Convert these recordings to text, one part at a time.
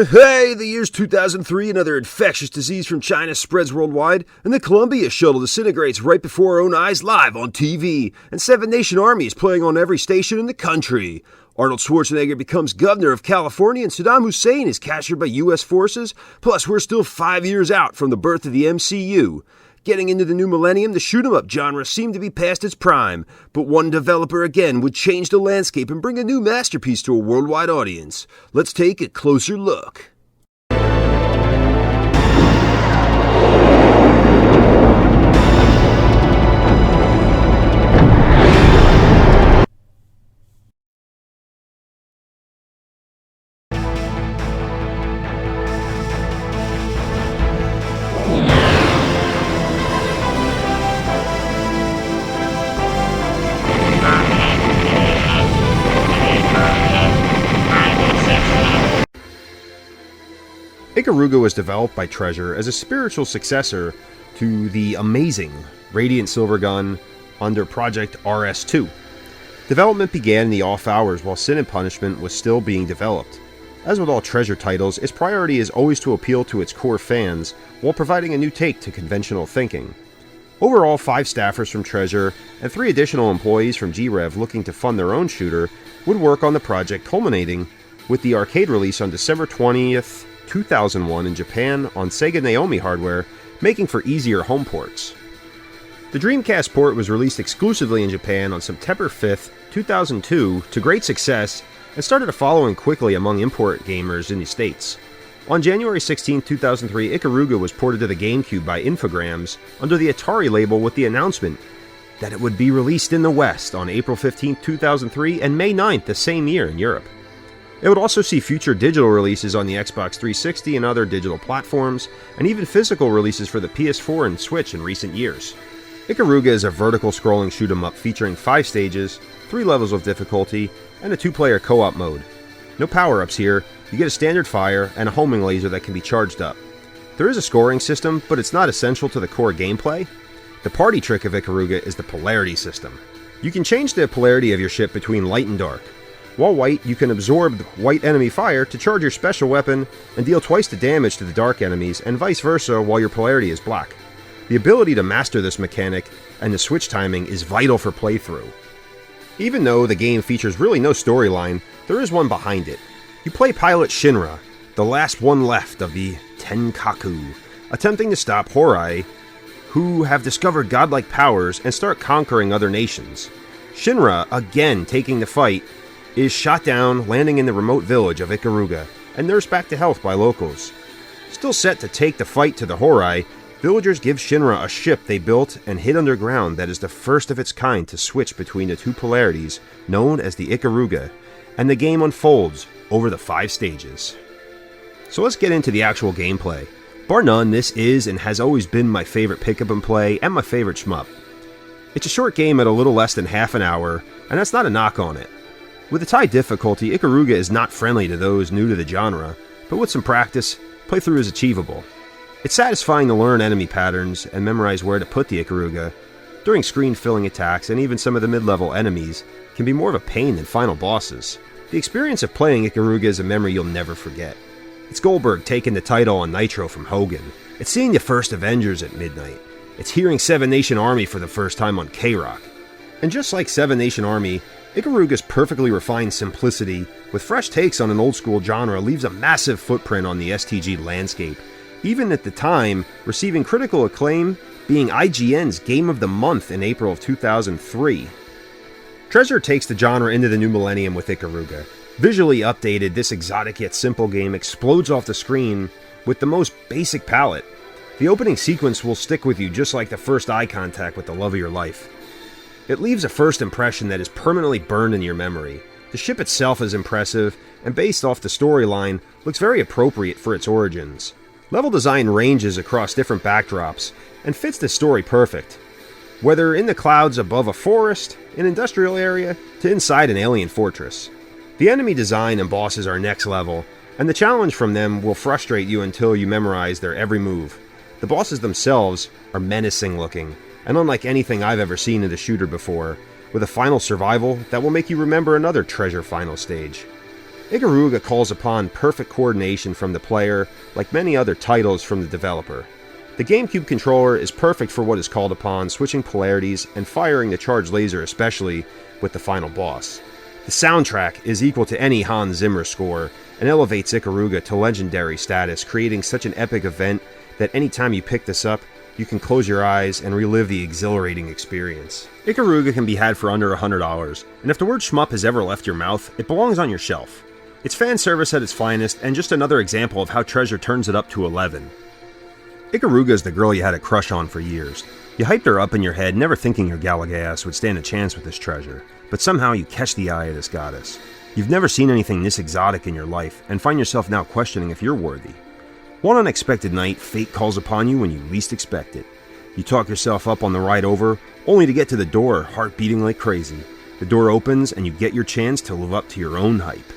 Hey, the year's 2003, another infectious disease from China spreads worldwide, and the Columbia shuttle disintegrates right before our own eyes live on TV, and Seven Nation Army is playing on every station in the country. Arnold Schwarzenegger becomes governor of California, and Saddam Hussein is captured by U.S. forces, plus we're still 5 years out from the birth of the MCU. Getting into the new millennium, the shoot-'em-up genre seemed to be past its prime, but one developer again would change the landscape and bring a new masterpiece to a worldwide audience. Let's take a closer look. Ikaruga was developed by Treasure as a spiritual successor to the amazing Radiant Silver Gun under Project RS2. Development began in the off hours while Sin and Punishment was still being developed. As with all Treasure titles, its priority is always to appeal to its core fans while providing a new take to conventional thinking. Overall, 5 staffers from Treasure and 3 additional employees from G-Rev looking to fund their own shooter would work on the project, culminating with the arcade release on December 20th, 2001 in Japan on Sega Naomi hardware, making for easier home ports. The Dreamcast port was released exclusively in Japan on September 5th, 2002 to great success and started a following quickly among import gamers in the States. On January 16, 2003, Ikaruga was ported to the GameCube by Infogrames under the Atari label with the announcement that it would be released in the West on April 15, 2003 and May 9th the same year in Europe. It would also see future digital releases on the Xbox 360 and other digital platforms, and even physical releases for the PS4 and Switch in recent years. Ikaruga is a vertical scrolling shoot-'em-up featuring 5 stages, 3 levels of difficulty, and a 2-player co-op mode. No power-ups here, you get a standard fire and a homing laser that can be charged up. There is a scoring system, but it's not essential to the core gameplay. The party trick of Ikaruga is the polarity system. You can change the polarity of your ship between light and dark. While white, you can absorb the white enemy fire to charge your special weapon and deal twice the damage to the dark enemies, and vice versa while your polarity is black. The ability to master this mechanic and the switch timing is vital for playthrough. Even though the game features really no storyline, there is one behind it. You play pilot Shinra, the last one left of the Tenkaku, attempting to stop Horai, who have discovered godlike powers and start conquering other nations. Shinra, again taking the fight, is shot down, landing in the remote village of Ikaruga, and nursed back to health by locals. Still set to take the fight to the Horai, villagers give Shinra a ship they built and hid underground that is the first of its kind to switch between the 2 polarities, known as the Ikaruga, and the game unfolds over the 5 stages. So let's get into the actual gameplay. Bar none, this is and has always been my favorite pick-up and play and my favorite shmup. It's a short game at a little less than half an hour, and that's not a knock on it. With its high difficulty, Ikaruga is not friendly to those new to the genre, but with some practice, playthrough is achievable. It's satisfying to learn enemy patterns and memorize where to put the Ikaruga. During screen-filling attacks and even some of the mid-level enemies can be more of a pain than final bosses. The experience of playing Ikaruga is a memory you'll never forget. It's Goldberg taking the title on Nitro from Hogan. It's seeing the first Avengers at midnight. It's hearing Seven Nation Army for the first time on K-Rock. And just like Seven Nation Army, Ikaruga's perfectly refined simplicity, with fresh takes on an old-school genre, leaves a massive footprint on the STG landscape, even at the time receiving critical acclaim, being IGN's Game of the Month in April of 2003. Treasure takes the genre into the new millennium with Ikaruga. Visually updated, this exotic yet simple game explodes off the screen with the most basic palette. The opening sequence will stick with you just like the first eye contact with the love of your life. It leaves a first impression that is permanently burned in your memory. The ship itself is impressive, and based off the storyline, looks very appropriate for its origins. Level design ranges across different backdrops, and fits the story perfect. Whether in the clouds above a forest, an industrial area, to inside an alien fortress. The enemy design and bosses are next level, and the challenge from them will frustrate you until you memorize their every move. The bosses themselves are menacing looking, and unlike anything I've ever seen in a shooter before, with a final survival that will make you remember another Treasure final stage. Ikaruga calls upon perfect coordination from the player, like many other titles from the developer. The GameCube controller is perfect for what is called upon, switching polarities and firing the charged laser, especially with the final boss. The soundtrack is equal to any Hans Zimmer score and elevates Ikaruga to legendary status, creating such an epic event that anytime you pick this up, you can close your eyes and relive the exhilarating experience. Ikaruga can be had for under $100, and if the word shmup has ever left your mouth, it belongs on your shelf. It's fan service at its finest, and just another example of how Treasure turns it up to 11. Ikaruga is the girl you had a crush on for years. You hyped her up in your head, never thinking your Galagass would stand a chance with this treasure, but somehow you catch the eye of this goddess. You've never seen anything this exotic in your life, and find yourself now questioning if you're worthy. One unexpected night, fate calls upon you when you least expect it. You talk yourself up on the ride over, only to get to the door, heart beating like crazy. The door opens, and you get your chance to live up to your own hype.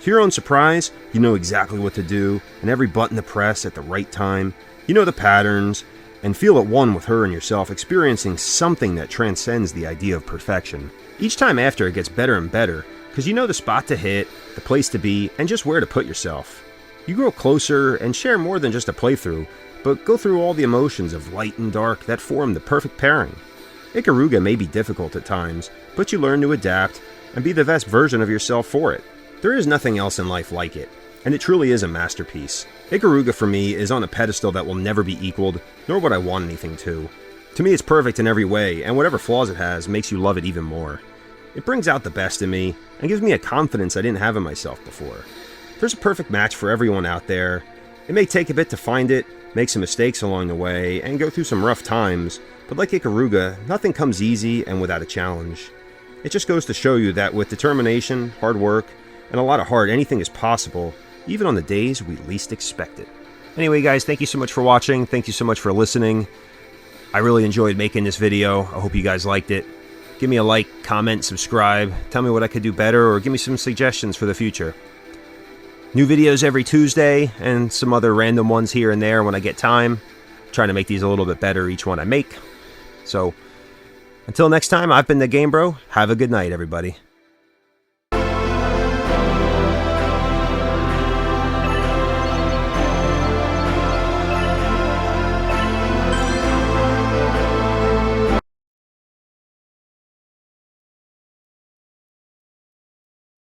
To your own surprise, you know exactly what to do, and every button to press at the right time. You know the patterns, and feel at one with her and yourself, experiencing something that transcends the idea of perfection. Each time after, it gets better and better, because you know the spot to hit, the place to be, and just where to put yourself. You grow closer and share more than just a playthrough, but go through all the emotions of light and dark that form the perfect pairing. Ikaruga may be difficult at times, but you learn to adapt and be the best version of yourself for it. There is nothing else in life like it, and it truly is a masterpiece. Ikaruga for me is on a pedestal that will never be equaled, nor would I want anything to. To me it's perfect in every way, and whatever flaws it has makes you love it even more. It brings out the best in me, and gives me a confidence I didn't have in myself before. There's a perfect match for everyone out there. It may take a bit to find it, make some mistakes along the way, and go through some rough times, but like Ikaruga, nothing comes easy and without a challenge. It just goes to show you that with determination, hard work, and a lot of heart, anything is possible, even on the days we least expect it. Anyway guys, thank you so much for watching, thank you so much for listening. I really enjoyed making this video, I hope you guys liked it. Give me a like, comment, subscribe, tell me what I could do better, or give me some suggestions for the future. New videos every Tuesday, and some other random ones here and there when I get time. Trying to make these a little bit better each one I make. So, until next time, I've been the Game Bro. Have a good night, everybody.